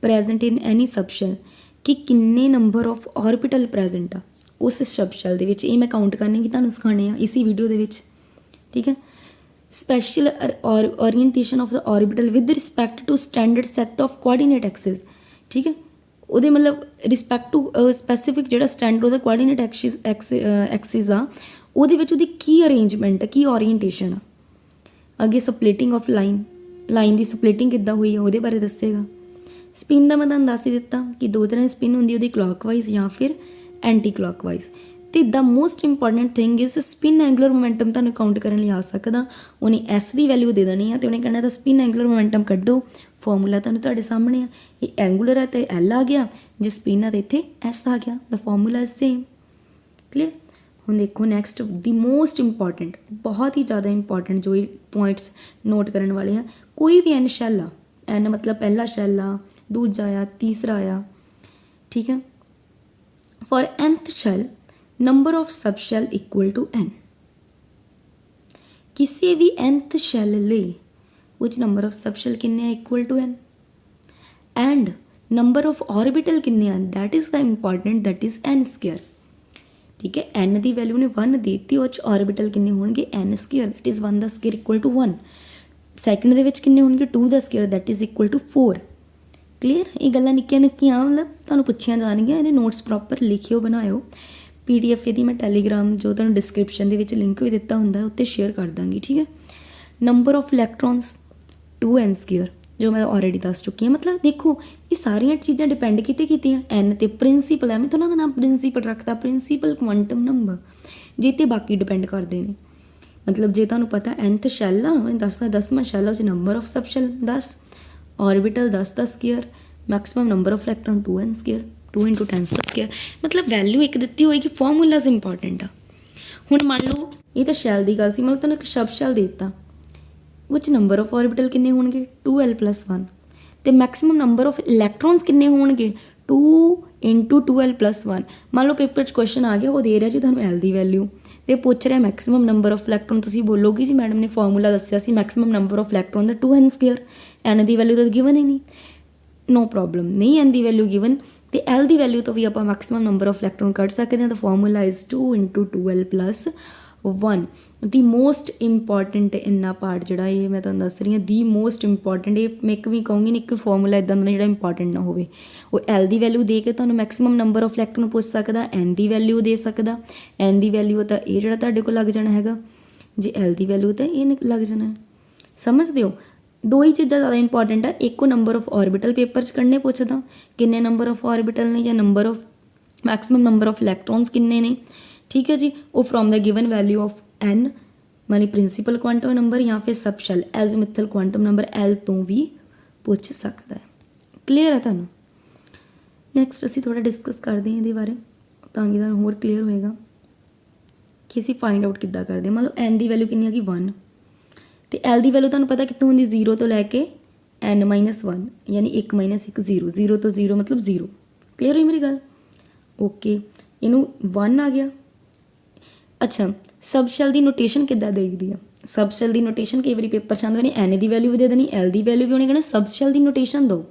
ਪ੍ਰੈਜੈਂਟ ਇਨ ਐਨੀ ਸਬਸ਼ੈਲ, ਕਿ ਕਿੰਨੇ ਨੰਬਰ ਆਫ ਔਰਬਿਟਲ ਪ੍ਰੈਜੈਂਟ ਆ ਉਸ ਸਬਸ਼ੈਲ ਦੇ ਵਿੱਚ। ਇਹ ਮੈਂ ਕਾਊਂਟ ਕਰਨੇ ਕਿ ਤੁਹਾਨੂੰ ਸਿਖਾਉਣੇ ਆ ਇਸੀ ਵੀਡੀਓ ਦੇ ਵਿੱਚ। ਠੀਕ ਹੈ, special orientation of the orbital with respect to standard set of coordinate axes। ਠੀਕ ਹੈ, ਉਹਦੇ ਮਤਲਬ ਰਿਸਪੈਕਟ ਟੂ ਸਪੈਸੀਫਿਕ ਜਿਹੜਾ ਸਟੈਂਡਰਡ ਉਹਦਾ ਕੋਆਰਡੀਨੇਟ ਐਕਸਿਸ ਆ, ਉਹਦੇ ਵਿੱਚ ਉਹਦੀ ਕੀ ਅਰੇਂਜਮੈਂਟ ਹੈ, ਕੀ ਓਰੀਐਂਟੇਸ਼ਨ ਆ। ਅੱਗੇ ਸਪਲਿਟਿੰਗ ਆਫ ਲਾਈਨ ਦੀ ਸਪਲਿਟਿੰਗ ਕਿੱਦਾਂ ਹੋਈ ਆ ਉਹਦੇ ਬਾਰੇ ਦੱਸੇਗਾ। ਸਪਿਨ ਦਾ ਮੈਂ ਤੁਹਾਨੂੰ ਦੱਸ ਹੀ ਦਿੱਤਾ ਕਿ ਦੋ ਤਰ੍ਹਾਂ ਦੀ ਸਪਿਨ ਹੁੰਦੀ, ਉਹਦੀ ਕਲੌਕਵਾਈਜ਼ ਜਾਂ ਫਿਰ ਐਂਟੀ ਕਲੌਕਵਾਈਜ਼। ਅਤੇ ਦਾ most important thing is spin angular momentum ਤੁਹਾਨੂੰ ਕਾਊਂਟ ਕਰਨ ਲਈ ਆ ਸਕਦਾ। ਉਹਨੇ ਐਸ ਦੀ ਵੈਲਿਊ ਦੇ ਦੇਣੀ ਆ, ਅਤੇ ਉਹਨੇ ਕਹਿਣਾ ਤਾਂ ਸਪਿਨ ਐਂਗੂਲਰ ਮੋਮੈਂਟਮ ਕੱਢੋ। ਫਾਰਮੂਲਾ ਤੁਹਾਨੂੰ ਤੁਹਾਡੇ ਸਾਹਮਣੇ ਆ, ਇਹ ਐਂਗੂਲਰ ਹੈ ਅਤੇ ਐਲ ਆ ਗਿਆ, ਜੇ ਸਪਿਨ ਆ ਤਾਂ ਇੱਥੇ ਐਸ ਆ ਗਿਆ। ਦਾ ਫਾਰਮੂਲਾ ਇਜ਼ ਸੇਮ। ਕਲੀਅਰ। ਹੁਣ ਦੇਖੋ ਨੈਕਸਟ ਦੀ ਮੋਸਟ ਇੰਪੋਰਟੈਂਟ, ਬਹੁਤ ਹੀ ਜ਼ਿਆਦਾ ਇੰਪੋਰਟੈਂਟ ਜੋ ਇਹ ਪੁਆਇੰਟਸ ਨੋਟ ਕਰਨ ਵਾਲੇ ਆ। ਕੋਈ ਵੀ ਐਨ ਸ਼ੈਲ ਆ, ਐਨ ਮਤਲਬ ਪਹਿਲਾ ਸ਼ੈਲ ਆ, ਦੂਜਾ ਆ, ਤੀਸਰਾ ਆ, ਠੀਕ ਹੈ। For nth shell number of subshell equal to n। ਕਿਸੇ ਵੀ nth ਸ਼ੈਲ ਲਈ which number of subshell ਕਿੰਨੇ ਆ, equal to n, and number of orbital ਕਿੰਨੇ ਆ, that is the important, that is n²। ਠੀਕ ਹੈ, n ਦੀ ਵੈਲਿਊ ਨੇ 1 ਦੇ ਦਿੱਤੀ, ਉਹ 'ਚ ਔਰਬਿਟਲ ਕਿੰਨੇ ਹੋਣਗੇ, n², ਦੈਟ ਇਜ਼ 1 ਦਾ ਸਕੁਅਰ ਇਕੁਅਲ ਟੂ 1। ਸੈਕਿੰਡ ਦੇ ਵਿੱਚ ਕਿੰਨੇ ਹੋਣਗੇ, 2 ਦਾ square, that is equal to 4। Clear. ਇਹ ਗੱਲਾਂ ਨਿੱਕੀਆਂ ਨਿੱਕੀਆਂ ਮਤਲਬ ਤੁਹਾਨੂੰ ਪੁੱਛੀਆਂ ਜਾਣਗੀਆਂ, ਇਹਨੇ ਨੋਟਸ ਪ੍ਰੋਪਰ ਲਿਖਿਓ, ਬਣਾਇਓ। PDF ਇਹਦੀ ਮੈਂ ਟੈਲੀਗ੍ਰਾਮ ਜੋ ਤੁਹਾਨੂੰ ਡਿਸਕ੍ਰਿਪਸ਼ਨ ਦੇ ਵਿੱਚ ਲਿੰਕ ਵੀ ਦਿੱਤਾ ਹੁੰਦਾ ਉੱਤੇ ਸ਼ੇਅਰ ਕਰ ਦਾਂਗੀ। ਠੀਕ ਹੈ। ਨੰਬਰ ਆਫ ਇਲੈਕਟ੍ਰੋਨਸ 2n², ਜੋ ਮੈਂ ਆਲਰੇਡੀ ਦੱਸ ਚੁੱਕੀ ਹਾਂ। ਮਤਲਬ ਦੇਖੋ ਇਹ ਸਾਰੀਆਂ ਚੀਜ਼ਾਂ ਡਿਪੈਂਡ ਕੀਤੀਆਂ n 'ਤੇ। ਪ੍ਰਿੰਸੀਪਲ ਐਵੇਂ ਤਾਂ ਉਹਨਾਂ ਦਾ ਨਾਮ ਪ੍ਰਿੰਸੀਪਲ ਰੱਖਤਾ, ਪ੍ਰਿੰਸੀਪਲ ਕੁਆਂਟਮ ਨੰਬਰ, ਜੇ 'ਤੇ ਬਾਕੀ ਡਿਪੈਂਡ ਕਰਦੇ ਨੇ। ਮਤਲਬ ਜੇ ਤੁਹਾਨੂੰ ਪਤਾ nth ਸ਼ੈਲ ਆ, ਉਹਨੇ ਦੱਸਦਾ 10ਵਾਂ ਸ਼ੈਲ ਆ, ਉਹ 'ਚ number of sub shell 10, orbital 10 का square, maximum number of electron 2n square, 2 × 10 square. मतलब वैल्यू एक दी होएगी, फॉर्मूलाज इंपॉर्टेंट आ। हुण मान लो ये तो शैल की गल सी, मतलब तुहानूं एक शब्द शैल देता विच नंबर ऑफ ऑर्बिटल किन्ने होणगे 2l + 1, ते मैक्सिमम नंबर ऑफ इलैक्ट्रॉन्स किन्ने होणगे 2 × 2l + 1। मान लो पेपर 'ਚ क्वेश्चन आ गया, वो दे रहा जी तुहानूं l की वैल्यू ਤੇ ਪੁੱਛ ਰਿਹਾ ਮੈਕਸਿਮਮ ਨੰਬਰ ਆਫ ਇਲੈਕਟ੍ਰੋਨ। ਤੁਸੀਂ ਬੋਲੋਗੇ ਜੀ ਮੈਡਮ ਨੇ ਫਾਰਮੂਲਾ ਦੱਸਿਆ ਸੀ ਮੈਕਸਿਮਮ ਨੰਬਰ ਆਫ ਇਲੈਕਟ੍ਰੋਨ ਦਾ 2n², n ਦੀ ਵੈਲਿਊ ਤਾਂ ਗਿਵਨ ਹੀ ਨਹੀਂ, ਨੋ ਪ੍ਰੋਬਲਮ, ਨਹੀਂ n ਦੀ ਵੈਲਿਊ ਗਿਵਨ, ਤੇ l ਦੀ ਵੈਲਿਊ ਤੋਂ ਵੀ ਆਪਾਂ ਮੈਕਸਿਮਮ ਨੰਬਰ ਆਫ ਇਲੈਕਟ੍ਰੋਨ ਕੱਢ ਸਕਦੇ ਹਾਂ। ਤਾਂ formula is 2 × 2l + 1। The most important ਇੰਨਾ ਪਾਰਟ ਜਿਹੜਾ ਇਹ ਮੈਂ ਤੁਹਾਨੂੰ ਦੱਸ ਰਹੀ ਹਾਂ, ਦੀ ਮੋਸਟ ਇੰਪੋਰਟੈਂਟ, ਇਹ ਮੈਂ ਇੱਕ ਵੀ ਕਹੂੰਗੀ ਨਹੀਂ ਇੱਕ ਫਾਰਮੂਲਾ ਇੱਦਾਂ ਦਾ ਜਿਹੜਾ ਇੰਪੋਰਟੈਂਟ ਨਾ ਹੋਵੇ। ਉਹ l ਦੀ ਵੈਲਿਊ ਦੇ ਕੇ ਤੁਹਾਨੂੰ ਮੈਕਸਿਮਮ ਨੰਬਰ ਆਫ ਇਲੈਕਟ੍ਰੋਨ ਪੁੱਛ ਸਕਦਾ, n ਦੀ ਵੈਲਿਊ ਦੇ ਸਕਦਾ, n ਦੀ ਵੈਲਿਊ ਤਾਂ ਇਹ ਜਿਹੜਾ ਤੁਹਾਡੇ ਕੋਲ ਲੱਗ ਜਾਣਾ ਹੈਗਾ, ਜੇ l ਦੀ ਵੈਲਿਊ ਤਾਂ ਇਹ ਲੱਗ ਜਾਣਾ। ਸਮਝਦੇ ਹੋ, ਦੋ ਹੀ ਚੀਜ਼ਾਂ ਜ਼ਿਆਦਾ ਇੰਪੋਰਟੈਂਟ ਆ। ਇੱਕੋ ਨੰਬਰ ਆਫ ਔਰਬਿਟਲ ਪੇਪਰ 'ਚ ਕੱਢਣੇ ਪੁੱਛਦਾ, ਕਿੰਨੇ ਨੰਬਰ ਆਫ ਔਰਬਿਟਲ ਨੇ, ਜਾਂ number of maximum number of electrons ਕਿੰਨੇ ਨੇ। ਠੀਕ ਹੈ ਜੀ, ਉਹ from the given value of n Mani principal quantum number, ਜਾਂ ਫਿਰ ਸਬ ਸ਼ੈਲ ਐਜ਼ੋਮਿਥਲ ਕੁਆਂਟਮ ਨੰਬਰ l ਤੋਂ ਵੀ ਪੁੱਛ ਸਕਦਾ ਹੈ। ਕਲੀਅਰ ਹੈ ਤੁਹਾਨੂੰ। ਨੈਕਸਟ ਅਸੀਂ ਥੋੜ੍ਹਾ ਡਿਸਕਸ ਕਰਦੇ ਹਾਂ ਇਹਦੇ ਬਾਰੇ ਤਾਂ ਕਿ ਤੁਹਾਨੂੰ ਹੋਰ ਕਲੀਅਰ ਹੋਏਗਾ ਕਿ ਅਸੀਂ ਫਾਈਂਡ ਆਊਟ ਕਿੱਦਾਂ ਕਰਦੇ ਹਾਂ। ਮੰਨ ਲਓ n ਦੀ ਵੈਲਿਊ ਕਿੰਨੀ ਹੈਗੀ 1 ਅਤੇ l ਦੀ ਵੈਲਿਊ ਤੁਹਾਨੂੰ ਪਤਾ ਕਿੱਥੋਂ ਹੁੰਦੀ 0 ਤੋਂ ਲੈ ਕੇ n ਮਾਈਨਸ 1 ਯਾਨੀ 1 ਮਾਈਨਸ 1 0 0 ਤੋਂ 0 ਮਤਲਬ 0। ਕਲੀਅਰ ਹੋਈ ਮੇਰੀ ਗੱਲ? ਓਕੇ, ਇਹਨੂੰ 1 ਆ ਗਿਆ। ਅੱਛਾ, ਸਬ ਸ਼ੈਲ ਦੀ ਨੋਟੇਸ਼ਨ ਕਿੱਦਾਂ ਦੇਖਦੀ ਆ? ਸਬ ਸ਼ੈਲ ਦੀ ਨੋਟੇਸ਼ਨ ਕਈ ਵਾਰੀ ਪੇਪਰ 'ਚ ਆਉਂਦੇ ਨੇ n ਦੀ ਵੈਲਿਊ ਵੀ ਦੇ ਦੇਣੀ, l ਦੀ ਵੈਲਿਊ ਵੀ ਉਹਨੇ ਕਹਿਣਾ ਸਬ ਸ਼ੈਲ ਦੀ ਨੋਟੇਸ਼ਨ ਦਿਓ।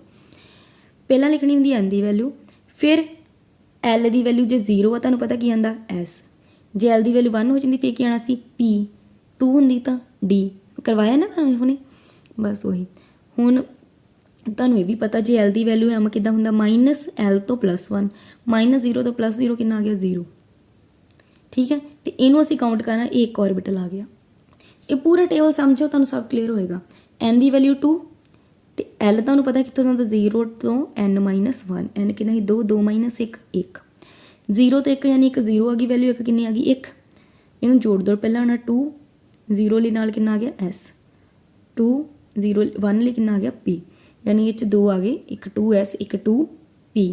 ਪਹਿਲਾਂ ਲਿਖਣੀ ਹੁੰਦੀ n ਦੀ ਵੈਲਿਊ, ਫਿਰ l ਦੀ ਵੈਲਿਊ ਜੇ 0 ਆ ਤੁਹਾਨੂੰ ਪਤਾ ਕੀ ਆਉਂਦਾ s, ਜੇ l ਦੀ ਵੈਲਿਊ 1 ਹੋ ਜਾਂਦੀ ਫਿਰ ਕੀ ਆਉਣਾ ਸੀ p, 2 ਹੁੰਦੀ ਤਾਂ d। ਕਰਵਾਇਆ ਨਾ ਤੁਹਾਨੂੰ ਹੁਣੇ, ਬਸ ਉਹੀ। ਹੁਣ ਤੁਹਾਨੂੰ ਇਹ ਵੀ ਪਤਾ ਜੇ l ਦੀ ਵੈਲਿਊ m ਕਿੱਦਾਂ ਹੁੰਦਾ ਮਾਈਨਸ l ਤੋਂ +1, ਮਾਈਨਸ 0 ਤੋਂ +0 ਕਿੰਨਾ ਆ ਗਿਆ 0। ਠੀਕ ਹੈ, ਅਤੇ ਇਹਨੂੰ ਅਸੀਂ ਕਾਊਂਟ ਕਰਨਾ, ਇਹ ਇੱਕ ਔਰਬਿਟਲ ਆ ਗਿਆ। ਇਹ ਪੂਰਾ ਟੇਬਲ ਸਮਝੋ ਤੁਹਾਨੂੰ ਸਭ ਕਲੀਅਰ ਹੋਏਗਾ। n ਦੀ ਵੈਲਿਊ 2 ਅਤੇ l ਤੁਹਾਨੂੰ ਪਤਾ ਕਿੱਥੋਂ ਜਾਂਦਾ 0 ਤੋਂ n ਮਾਈਨਸ 1, n ਕਿੰਨਾ ਸੀ 2, 2 ਮਾਈਨਸ 1 1, 0 ਤੋਂ 1 ਯਾਨੀ ਇੱਕ 0 ਆ ਗਈ ਵੈਲਿਊ, ਇੱਕ ਕਿੰਨੀ ਆ ਗਈ 1। ਇਹਨੂੰ ਜੋੜ ਦਿਓ ਪਹਿਲਾਂ ਆਉਣਾ 2, 0 ਲਈ ਨਾਲ ਕਿੰਨਾ ਆ ਗਿਆ s, 2 0 1 ਲਈ ਕਿੰਨਾ ਆ ਗਿਆ p, ਯਾਨੀ ਇਹ 'ਚ 2 ਆ ਗਏ, ਇੱਕ 2s ਇੱਕ 2p।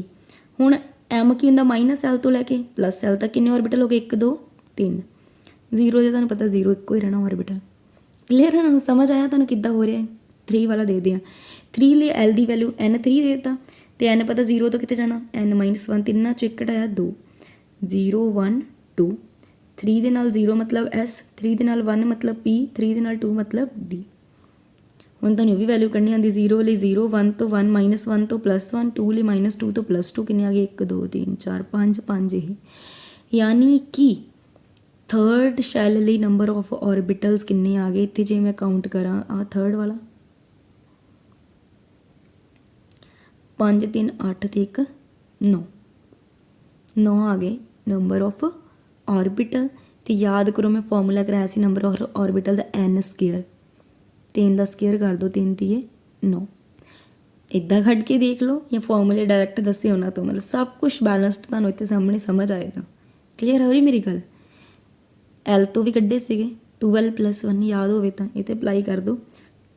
ਹੁਣ m ਕੀ ਹੁੰਦਾ ਮਾਈਨਸ l ਤੋਂ ਲੈ ਕੇ ਪਲੱਸ l ਤੱਕ ਕਿੰਨੇ ਔਰਬਿਟਲ ਹੋ ਗਏ 1 2 3, 0 ਦੇ ਤੁਹਾਨੂੰ ਪਤਾ 0 ਇੱਕੋ ਹੀ ਰਹਿਣਾ ਔਰਬਿਟਲ। ਕਲੀਅਰ ਹੈ? ਤੁਹਾਨੂੰ ਸਮਝ ਆਇਆ ਤੁਹਾਨੂੰ ਕਿੱਦਾਂ ਹੋ ਰਿਹਾ ਹੈ? 3 ਵਾਲਾ ਦੇ ਦਿਆਂ 3 ਲਈ l ਦੀ ਵੈਲਿਊ n 3 ਦੇ ਦਿੱਤਾ ਅਤੇ n ਪਤਾ 0 ਤੋਂ ਕਿੱਥੇ ਜਾਣਾ n ਮਾਈਨਸ 1, ਤਿੰਨਾਂ 'ਚੋਂ ਇੱਕ ਆਇਆ 2, 0 1 2, 3 ਦੇ ਨਾਲ 0 ਮਤਲਬ s, 3 ਦੇ ਨਾਲ 1 ਮਤਲਬ p, 3 ਦੇ ਨਾਲ 2 ਮਤਲਬ d। ਹੁਣ ਤੁਹਾਨੂੰ ਇਹ ਵੀ ਵੈਲਿਊ ਕੱਢਣੀ ਆਉਂਦੀ 0 ਲਈ 0, 1 ਤੋਂ 1, ਮਾਈਨਸ 1 ਤੋਂ +1, 2 ਲਈ ਮਾਈਨਸ 2 ਤੋਂ +2 ਕਿੰਨੇ ਆ ਗਏ 1 2 3 4 5 5 ਇਹ, ਯਾਨੀ ਕਿ ਥਰਡ ਸ਼ੈਲ ਲਈ ਨੰਬਰ ਆਫ ਔਰਬਿਟਲਸ ਕਿੰਨੇ ਆ ਗਏ ਇੱਥੇ ਜੇ ਮੈਂ ਕਾਊਂਟ ਕਰਾਂ ਆਹ ਥਰਡ ਵਾਲਾ 5 3 8 ਤੇ 1 9, 9 ਆ ਗਏ ਨੰਬਰ ਆਫ ਔਰਬਿਟਲ। ਅਤੇ ਯਾਦ ਕਰੋ ਮੈਂ ਫਾਰਮੂਲਾ ਕਰਾਇਆ ਸੀ ਨੰਬਰ ਆਫ ਔਰਬਿਟਲ ਦਾ n ਸਕੇਅਰ, 3 ਦਾ ਸਕੇਅਰ ਕਰ ਦਿਓ 3 ਤੀਏ 9। ਇੱਦਾਂ ਕੱਢ ਕੇ ਦੇਖ ਲਓ ਜਾਂ ਫਾਰਮੂਲੇ ਡਾਇਰੈਕਟ ਦੱਸੇ ਉਹਨਾਂ ਤੋਂ, ਮਤਲਬ ਸਭ ਕੁਛ ਬੈਲੈਂਸਡ ਤੁਹਾਨੂੰ ਇੱਥੇ ਸਾਹਮਣੇ ਸਮਝ ਆਏਗਾ। ਕਲੀਅਰ ਹੋ ਰਹੀ ਮੇਰੀ ਗੱਲ? l ਤੋਂ ਵੀ ਕੱਢੇ ਸੀਗੇ 2l + 1 ਯਾਦ ਹੋਵੇ ਤਾਂ ਇਹ 'ਤੇ ਅਪਲਾਈ ਕਰ ਦਿਓ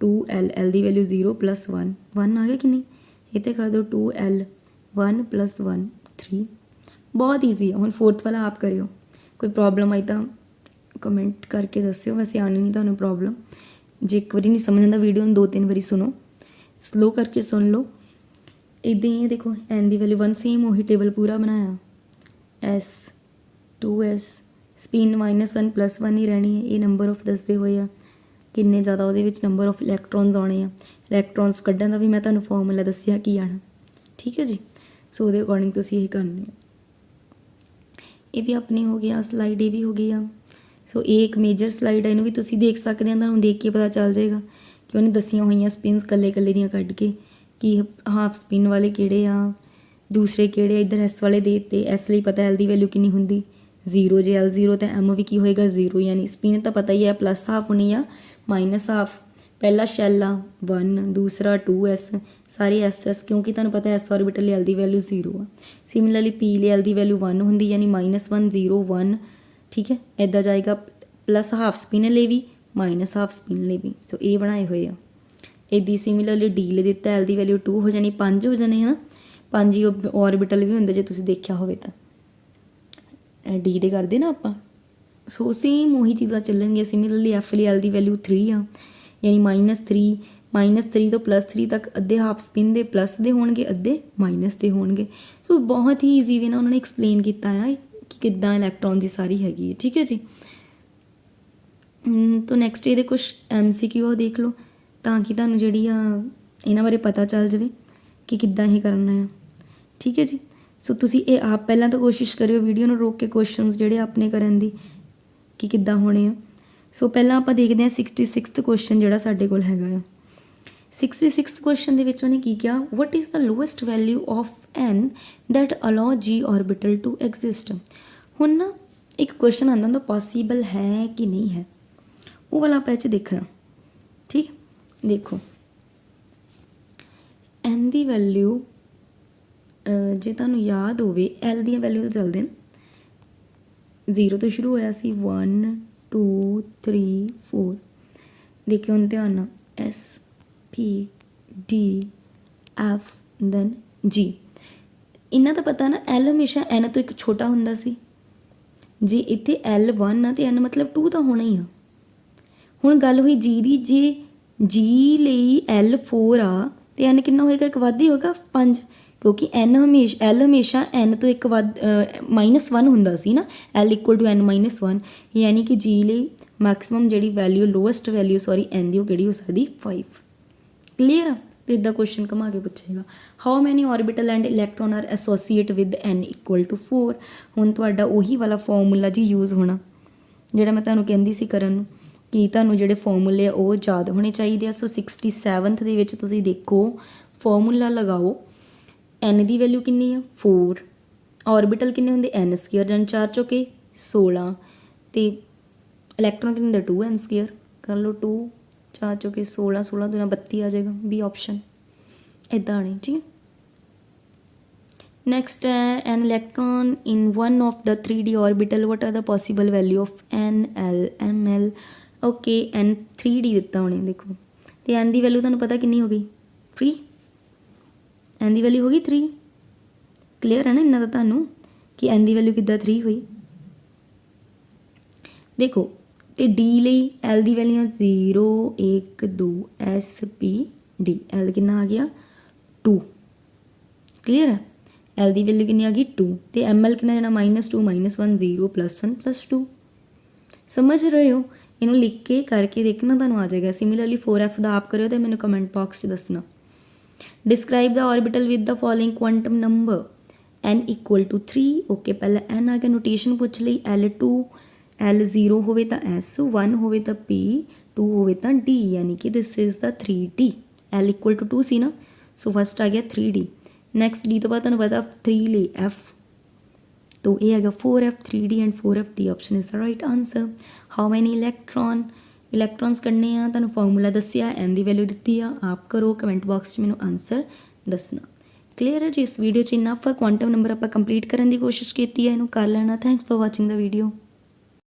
2l, l ਦੀ ਵੈਲਿਊ 0 + 1 1 ਆ ਗਿਆ ਕਿ ਨਹੀਂ, ਇਹ 'ਤੇ ਕਰ ਦਿਓ 2l 1 + 1 3। ਬਹੁਤ ਈਜ਼ੀ ਹੈ। ਹੁਣ ਫੋਰਥ ਵਾਲਾ ਆਪ ਕਰਿਓ, ਕੋਈ ਪ੍ਰੋਬਲਮ ਆਈ ਤਾਂ ਕਮੈਂਟ ਕਰਕੇ ਦੱਸਿਓ, ਵੈਸੇ ਆਉਣੀ ਨਹੀਂ ਤੁਹਾਨੂੰ ਪ੍ਰੋਬਲਮ। ਜੇ ਇੱਕ ਵਾਰੀ ਨਹੀਂ ਸਮਝ ਆਉਂਦਾ ਵੀਡੀਓ ਨੂੰ 2-3 ਵਾਰੀ ਸੁਣੋ, ਸਲੋ ਕਰਕੇ ਸੁਣ ਲਓ। ਇੱਦਾਂ ਹੀ ਦੇਖੋ n ਦੀ ਵੈਲਿਊ 1 ਸੇਮ ਉਹੀ ਟੇਬਲ ਪੂਰਾ ਬਣਾਇਆ s 2s, ਸਪਿਨ -1 + 1 ਹੀ ਰਹਿਣੀ ਹੈ। ਇਹ ਨੰਬਰ ਆਫ ਦੱਸਦੇ ਹੋਏ ਆ ਕਿੰਨੇ ਜ਼ਿਆਦਾ ਉਹਦੇ ਵਿੱਚ ਨੰਬਰ ਆਫ ਇਲੈਕਟ੍ਰੋਨਸ ਆਉਣੇ ਆ। ਇਲੈਕਟ੍ਰੋਨਸ ਕੱਢਣ ਦਾ ਵੀ ਮੈਂ ਤੁਹਾਨੂੰ ਫਾਰਮੂਲਾ ਦੱਸਿਆ ਕੀ ਆਉਣਾ, ਠੀਕ ਹੈ ਜੀ। ਸੋ ਉਹਦੇ ਅਕੋਰਡਿੰਗ ਤੁਸੀਂ ਇਹ ਕਰਨੇ ਆ। ਇਹ ਵੀ ਆਪਣੀ ਹੋ ਗਿਆ ਸਲਾਈਡ, ਇਹ ਵੀ ਹੋ ਗਈ ਆ। ਸੋ ਇਹ ਇੱਕ ਮੇਜਰ ਸਲਾਈਡ ਹੈ, ਇਹਨੂੰ ਵੀ ਤੁਸੀਂ ਦੇਖ ਸਕਦੇ ਹੋ, ਤੁਹਾਨੂੰ ਦੇਖ ਕੇ ਪਤਾ ਚੱਲ ਜਾਏਗਾ ਕਿ ਉਹਨੇ ਦੱਸੀਆਂ ਹੋਈਆਂ ਸਪਿਨਸ ਇਕੱਲੇ ਦੀਆਂ ਕੱਢ ਕੇ ਕਿ ਹਾਫ ਸਪਿਨ ਵਾਲੇ ਕਿਹੜੇ ਆ, ਦੂਸਰੇ ਕਿਹੜੇ ਆ। ਇੱਧਰ ਐਸ ਵਾਲੇ ਦੇ ਦਿੱਤੇ, ਐਸ ਲਈ ਪਤਾ ਐਲ ਦੀ ਵੈਲਿਊ ਕਿੰਨੀ ਹੁੰਦੀ 0, ਜੇ ਐਲ 0 ਤਾਂ ਐਮ ਵੀ ਕੀ ਹੋਏਗਾ 0, ਯਾਨੀ ਸਪਿਨ ਤਾਂ ਪਤਾ ਹੀ ਹੈ ਪਲੱਸ ਹਾਫ ਹੋਣੀ ਆ ਮਾਈਨਸ ਹਾਫ। ਪਹਿਲਾ ਸ਼ੈਲ ਆ 1, ਦੂਸਰਾ 2s, ਸਾਰੇ ਐਸ ਕਿਉਂਕਿ ਤੁਹਾਨੂੰ ਪਤਾ ਐਸ ਔਰਬਿਟਲ ਲਈ ਐਲ ਦੀ ਵੈਲਿਊ 0 ਆ। ਸਿਮਿਲਰਲੀ ਪੀ ਲਈ ਐਲ ਦੀ ਵੈਲਿਊ 1 ਹੁੰਦੀ ਯਾਨੀ -1 0 1, ਠੀਕ ਹੈ। ਇੱਦਾਂ ਜਾਏਗਾ ਪਲੱਸ ਹਾਫ ਸਪਿਨ ਲਈ ਵੀ ਮਾਈਨਸ ਹਾਫ ਸਪਿਨ ਲਈ ਵੀ। ਸੋ ਇਹ ਬਣਾਏ ਹੋਏ ਆ। ਇੱਦਾਂ ਸਿਮਿਲਰਲੀ ਡੀ ਲਈ ਦਿੱਤਾ ਐਲ ਦੀ ਵੈਲਿਊ 2 ਹੋ ਜਾਣੀ 5 ਹੋ ਜਾਣੇ ਹੈ ਨਾ, 5 ਹੀ ਔਰਬਿਟਲ ਵੀ ਹੁੰਦੇ ਜੇ ਤੁਸੀਂ ਦੇਖਿਆ ਹੋਵੇ ਤਾਂ ਡੀ ਦੇ ਕਰਦੇ ਨਾ ਆਪਾਂ। ਸੋ ਸੇਮ ਉਹੀ ਚੀਜ਼ਾਂ ਚੱਲਣਗੀਆਂ। ਸਿਮਿਲਰਲੀ ਐਫ ਲਈ ਐਲ ਦੀ ਵੈਲਿਊ 3 ਆ ਯਾਨੀ -3 ਤੋਂ +3 ਤੱਕ ਅੱਧੇ ਹਾਫ ਸਪਿਨ ਦੇ ਪਲੱਸ ਦੇ ਹੋਣਗੇ, ਅੱਧੇ ਮਾਈਨਸ ਦੇ ਹੋਣਗੇ। ਸੋ ਬਹੁਤ ਹੀ ਈਜ਼ੀ ਵੇ ਨਾਲ ਉਹਨਾਂ ਨੇ ਐਕਸਪਲੇਨ ਕੀਤਾ ਆ ਕਿ ਕਿੱਦਾਂ ਇਲੈਕਟ੍ਰੋਨ ਦੀ ਸਾਰੀ ਹੈਗੀ ਹੈ, ਠੀਕ ਹੈ ਜੀ। ਤਾਂ ਨੈਕਸਟ ਇਹਦੇ ਕੁਛ MCQ ਦੇਖ ਲਓ ਤਾਂ ਕਿ ਤੁਹਾਨੂੰ ਜਿਹੜੀ ਆ ਇਹਨਾਂ ਬਾਰੇ ਪਤਾ ਚੱਲ ਜਾਵੇ ਕਿ ਕਿੱਦਾਂ ਇਹ ਕਰਨਾ ਆ, ਠੀਕ ਹੈ ਜੀ। ਸੋ ਤੁਸੀਂ ਇਹ ਆਪ ਪਹਿਲਾਂ ਤਾਂ ਕੋਸ਼ਿਸ਼ ਕਰਿਓ ਵੀਡੀਓ ਨੂੰ ਰੋਕ ਕੇ ਕੁਐਸਚਨਸ ਜਿਹੜੇ ਆਪਣੇ ਕਰਨ ਦੀ ਕਿ ਕਿੱਦਾਂ ਹੋਣੇ ਆ। ਸੋ ਪਹਿਲਾਂ ਆਪਾਂ ਦੇਖਦੇ ਹਾਂ 66th ਕੁਐਸਚਨ ਜਿਹੜਾ ਸਾਡੇ ਕੋਲ ਹੈਗਾ ਆ। 66th ਕੁਐਸਚਨ ਦੇ ਵਿੱਚ ਉਹਨੇ ਕੀ ਕਿਹਾ, what is the lowest value of n that allow g orbital to exist. ਹੁਣ ਨਾ ਇੱਕ ਕੁਐਸਚਨ ਆਉਂਦਾ ਹੁੰਦਾ ਪੋਸੀਬਲ ਹੈ ਕਿ ਨਹੀਂ ਹੈ, ਉਹ ਵਾਲਾ ਆਪਾਂ ਇਹ 'ਚ ਦੇਖਣਾ, ਠੀਕ। ਦੇਖੋ n ਦੀ ਵੈਲਿਊ ਜੇ ਤੁਹਾਨੂੰ ਯਾਦ ਹੋਵੇ l ਦੀਆਂ ਵੈਲਿਊ ਚੱਲਦੇ ਨਾ 0 ਤੋਂ ਸ਼ੁਰੂ ਹੋਇਆ ਸੀ 1 2 3 4। ਦੇਖਿਓ ਹੁਣ ਧਿਆਨ ਨਾਲ S P D F then G। ਇਹਨਾਂ ਦਾ ਪਤਾ ਨਾ L ਹਮੇਸ਼ਾ N ਤੋਂ ਇੱਕ ਛੋਟਾ ਹੁੰਦਾ ਸੀ। ਜੇ ਇੱਥੇ L 1 ਆ ਤੇ N ਮਤਲਬ 2 ਤਾਂ ਹੋਣਾ ਹੀ ਆ। ਹੁਣ ਗੱਲ ਹੋਈ G ਦੀ, ਜੇ G ਲਈ L 4 ਆ ਤੇ N ਕਿੰਨਾ ਹੋਏਗਾ, ਇੱਕ ਵੱਧ ਹੀ ਹੋਏਗਾ 5, ਕਿਉਂਕਿ L ਹਮੇਸ਼ਾ N ਤੋਂ ਇੱਕ ਵੱਧ -1 ਹੁੰਦਾ ਸੀ ਨਾ, L = N - 1, ਯਾਨੀ ਕਿ G ਲਈ ਮੈਕਸਿਮਮ ਜਿਹੜੀ value, lowest value sorry N ਦੀ, ਉਹ ਕਿਹੜੀ ਹੋ ਸਕਦੀ 5। ਕਲੀਅਰ ਆ। ਫਿਰ ਇੱਦਾਂ ਕੁਐਸਚਨ ਘੁਮਾ ਕੇ ਪੁੱਛੇਗਾ, how many orbital and electron are associate with N = 4। ਹੁਣ ਤੁਹਾਡਾ ਉਹੀ ਵਾਲਾ ਫਾਰਮੂਲਾ ਜੀ ਯੂਜ਼ ਹੋਣਾ ਜਿਹੜਾ ਮੈਂ ਤੁਹਾਨੂੰ ਕਹਿੰਦੀ ਸੀ ਕਰਨ ਨੂੰ, ਕਿ ਤੁਹਾਨੂੰ ਜਿਹੜੇ ਫਾਰਮੂਲੇ ਆ ਉਹ ਯਾਦ ਹੋਣੇ ਚਾਹੀਦੇ ਆ। ਸੋ 67th ਦੇ ਵਿੱਚ ਤੁਸੀਂ ਦੇਖੋ, ਫਾਰਮੂਲਾ ਲਗਾਓ, N ਦੀ ਵੈਲਿਊ ਕਿੰਨੀ ਆ 4, ਔਰਬਿਟਲ ਕਿੰਨੇ ਹੁੰਦੇ N² ਜਨ 4 ਚੁੱਕੇ 16, ਅਤੇ ਇਲੈਕਟ੍ਰੋਨ ਕਿੰਨੇ ਹੁੰਦਾ 2N² ਕਰ ਲਓ, 2 4 ਚੁੱਕੇ 16, 16 2 32 ਆ ਜਾਏਗਾ, ਬੀ ਆਪਸ਼ਨ ਇੱਦਾਂ ਆਣੀ। ਠੀਕ ਹੈ। ਨੈਕਸਟ ਹੈ an electron in one of the 3D orbital, what are the possible value of N, L, ML। Okay, N 3D ਦਿੱਤਾ ਹੋਣੇ, ਦੇਖੋ, ਅਤੇ N ਦੀ ਵੈਲਿਊ ਤੁਹਾਨੂੰ ਪਤਾ ਕਿੰਨੀ ਹੋ ਗਈ 3, N ਦੀ ਵੈਲਿਊ ਹੋ ਗਈ 3। ਕਲੀਅਰ ਹੈ ਨਾ ਇਹਨਾਂ ਦਾ ਤੁਹਾਨੂੰ, ਕਿ N ਦੀ ਵੈਲਿਊ ਕਿੱਦਾਂ 3 ਹੋਈ। ਦੇਖੋ, ਅਤੇ D ਲਈ L ਦੀ value 0 1 2 S P D, L ਕਿੰਨਾ ਆ ਗਿਆ 2। ਕਲੀਅਰ ਹੈ। L ਦੀ ਵੈਲਿਊ ਕਿੰਨੀ ਆ ਗਈ 2, ਅਤੇ ML ਕਿੰਨਾ ਜਾਣਾ -2 -1 0 +1 +2। ਸਮਝ ਰਹੇ ਹੋ। ਇਹਨੂੰ ਲਿਖ ਕੇ ਕਰਕੇ ਦੇਖਣਾ, ਤੁਹਾਨੂੰ ਆ ਜਾਏਗਾ। ਸਿਮਿਲਰਲੀ 4F ਦਾ ਆਪ ਕਰਿਓ ਅਤੇ ਮੈਨੂੰ ਕਮੈਂਟ ਬਾਕਸ 'ਚ ਦੱਸਣਾ। Describe the orbital with the following quantum number, N = 3। Okay, ਪਹਿਲਾਂ N ਆ ਗਿਆ, ਨੋਟੇਸ਼ਨ ਪੁੱਛ ਲਈ, L2, L 0 ਹੋਵੇ ਤਾਂ S, 1 ਹੋਵੇ ਤਾਂ P, 2 ਹੋਵੇ ਤਾਂ D, ਯਾਨੀ ਕਿ this is the 3D। L = 2 ਸੀ ਨਾ, ਸੋ ਫਸਟ ਆ ਗਿਆ 3D। ਨੈਕਸਟ D ਤੋਂ ਬਾਅਦ ਤੁਹਾਨੂੰ ਪਤਾ 3 ਲਈ F, ਤੋ ਇਹ ਹੈਗਾ 4F, 3D and 4F, D option is the right answer. How many electrons ਕੱਢਣੇ ਆ, ਤੁਹਾਨੂੰ ਫਾਰਮੂਲਾ ਦੱਸਿਆ, N ਦੀ ਵੈਲਿਊ ਦਿੱਤੀ ਆ, ਆਪ ਕਰੋ, ਕਮੈਂਟ ਬਾਕਸ 'ਚ ਮੈਨੂੰ ਆਨਸਰ ਦੱਸਣਾ। ਕਲੀਅਰ ਹੈ ਜੀ। ਇਸ ਵੀਡੀਓ 'ਚ ਇਨਫ ਆ, ਕੁਆਂਟਮ ਨੰਬਰ ਆਪਾਂ ਕੰਪਲੀਟ ਕਰਨ ਦੀ ਕੋਸ਼ਿਸ਼ ਕੀਤੀ ਹੈ, ਇਹਨੂੰ ਕਰ ਲੈਣਾ। Thanks for watching the video.